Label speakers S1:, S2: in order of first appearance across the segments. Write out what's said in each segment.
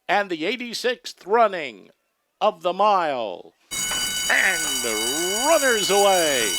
S1: and the 86th running of the mile. And runners away.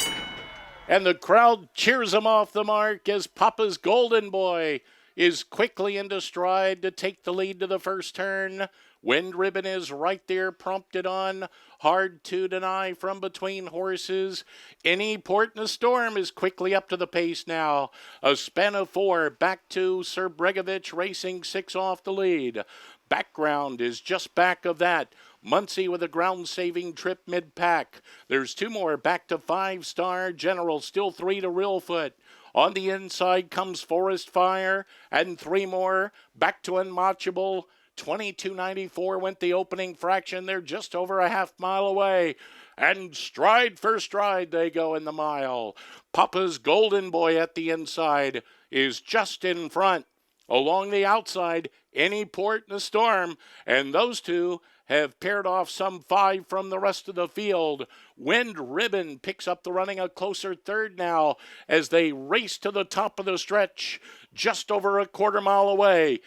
S1: And the crowd cheers him off the mark as Papa's Golden Boy is quickly into stride to take the lead to the first turn. Windribbon is right there, prompted on. Hard to deny from between horses. Any Port in a Storm is quickly up to the pace now. A span of 4 back to Sir Bregovich, racing 6 off the lead. Background is just back of that. Muncie with a ground-saving trip mid-pack. There's 2 more back to 5-Star General, still 3 to Reelfoot. On the inside comes Forest Fire, and 3 more back to Unmatchable. 22.94 went the opening fraction. They're just over a half mile away. And stride for stride they go in the mile. Papa's Golden Boy at the inside is just in front. Along the outside, Any Port in a Storm. And those two have paired off some 5 from the rest of the field. Windribbon picks up the running, a closer third now as they race to the top of the stretch, just over a quarter mile away.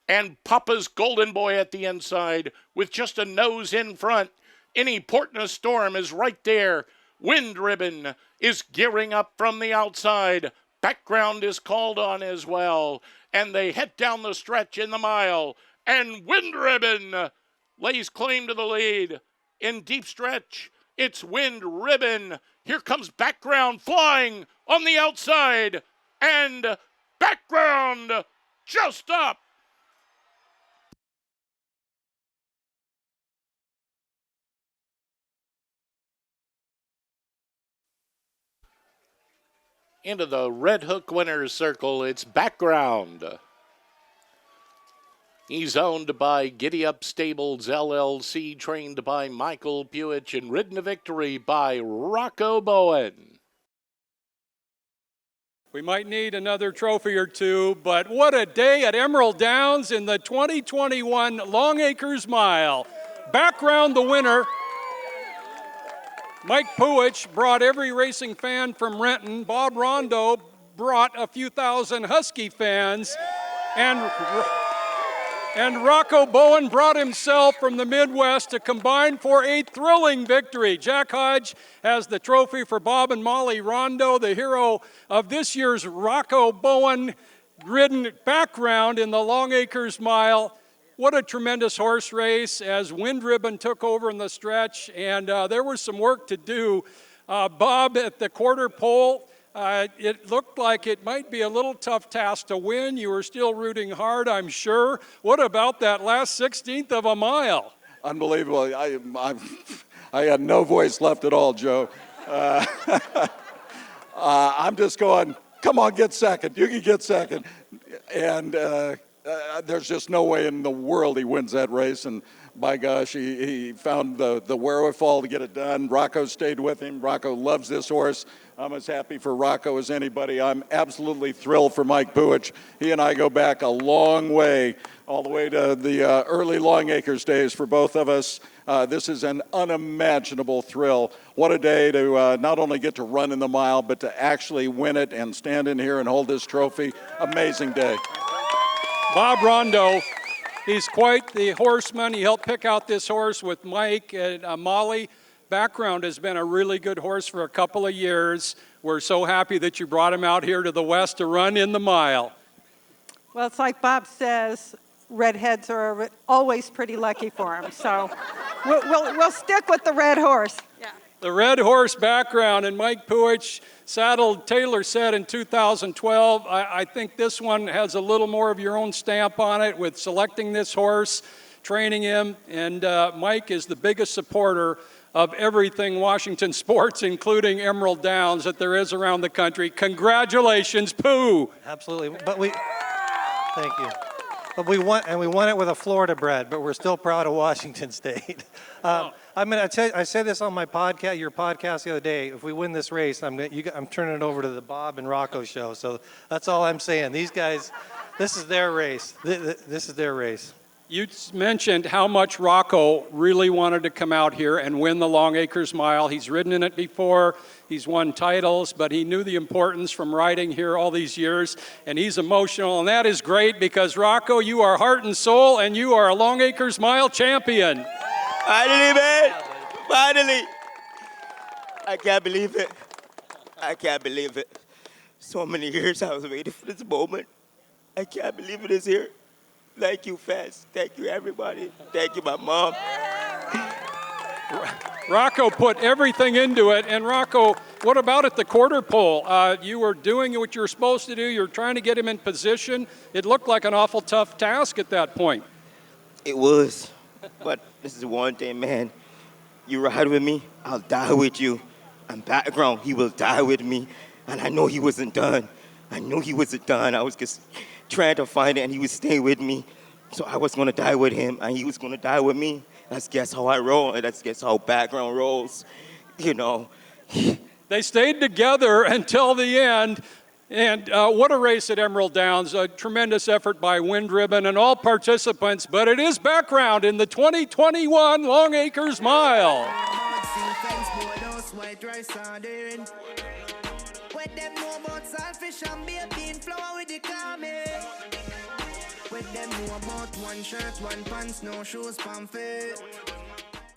S1: And Papa's Golden Boy at the inside with just a nose in front. Any Port in a Storm is right there. Windribbon is gearing up from the outside. Background is called on as well. And they head down the stretch in the mile. And Windribbon lays claim to the lead. In deep stretch, it's Windribbon. Here comes Background flying on the outside. And Background just up. Into the Red Hook winner's circle, it's Background. He's owned by Giddy Up Stables LLC, trained by Michael Puich, and ridden to victory by Rocco Bowen.
S2: We might need another trophy or 2, but what a day at Emerald Downs in the 2021 Longacres Mile. Background the winner. Mike Puich brought every racing fan from Renton. Bob Rondo brought a few thousand Husky fans. And Rocco Bowen brought himself from the Midwest to combine for a thrilling victory. Jack Hodge has the trophy for Bob and Molly Rondo, the hero of this year's Rocco Bowen ridden Background in the Longacres Mile. What a tremendous horse race as Windribbon took over in the stretch, and there was some work to do. Bob at the quarter pole, it looked like it might be a little tough task to win. You were still rooting hard, I'm sure. What about that last 16th of a mile?
S3: Unbelievable. I had no voice left at all, Joe. I'm just going, come on, get second. You can get second. And there's just no way in the world he wins that race. And by gosh, he found the wherewithal to get it done. Rocco stayed with him. Rocco loves this horse. I'm as happy for Rocco as anybody. I'm absolutely thrilled for Mike Puich. He and I go back a long way, all the way to the early Longacres days for both of us. This is an unimaginable thrill. What a day to not only get to run in the mile, but to actually win it and stand in here and hold this trophy. Amazing day.
S2: Bob Rondo, he's quite the horseman. He helped pick out this horse with Mike and Molly. Background has been a really good horse for a couple of years. We're so happy that you brought him out here to the West to run in the mile.
S4: Well, it's like Bob says, redheads are always pretty lucky for him. So we'll stick with the red horse. Yeah.
S2: The red horse Background, and Mike Puich saddled Taylor said in 2012. I think this one has a little more of your own stamp on it with selecting this horse, training him, and Mike is the biggest supporter of everything Washington sports, including Emerald Downs, that there is around the country. Congratulations, Pooh.
S5: Absolutely, thank you. But we won it with a Florida bred, but we're still proud of Washington State. I said this on my podcast, your podcast the other day. If we win this race, I'm turning it over to the Bob and Rocco show. So that's all I'm saying. These guys, this is their race. This is their race.
S2: You mentioned how much Rocco really wanted to come out here and win the Longacres Mile. He's ridden in it before, he's won titles, but he knew the importance from riding here all these years, and he's emotional, and that is great because, Rocco, you are heart and soul, and you are a Longacres Mile champion.
S6: Finally, man! Finally! I can't believe it. I can't believe it. So many years I was waiting for this moment. I can't believe it is here. Thank you, fans. Thank you, everybody. Thank you, my mom.
S2: Rocco put everything into it, and Rocco, what about at the quarter pole? You were doing what you were supposed to do. You were trying to get him in position. It looked like an awful tough task at that point.
S6: It was, but this is one thing, man. You ride with me, I'll die with you. And background, he will die with me. And I know he wasn't done. I knew he wasn't done. I was just trying to find it, and he would stay with me. So I was going to die with him, and he was going to die with me. That's guess how I roll, and that's guess how background rolls, you know.
S2: They stayed together until the end. And what a race at Emerald Downs. A tremendous effort by Windribbon and all participants. But it is background in the 2021 Longacres Mile.
S7: With them know about saltfish and baking flour with the comment. With them know about one shirt, one pants, no shoes, pamphlet.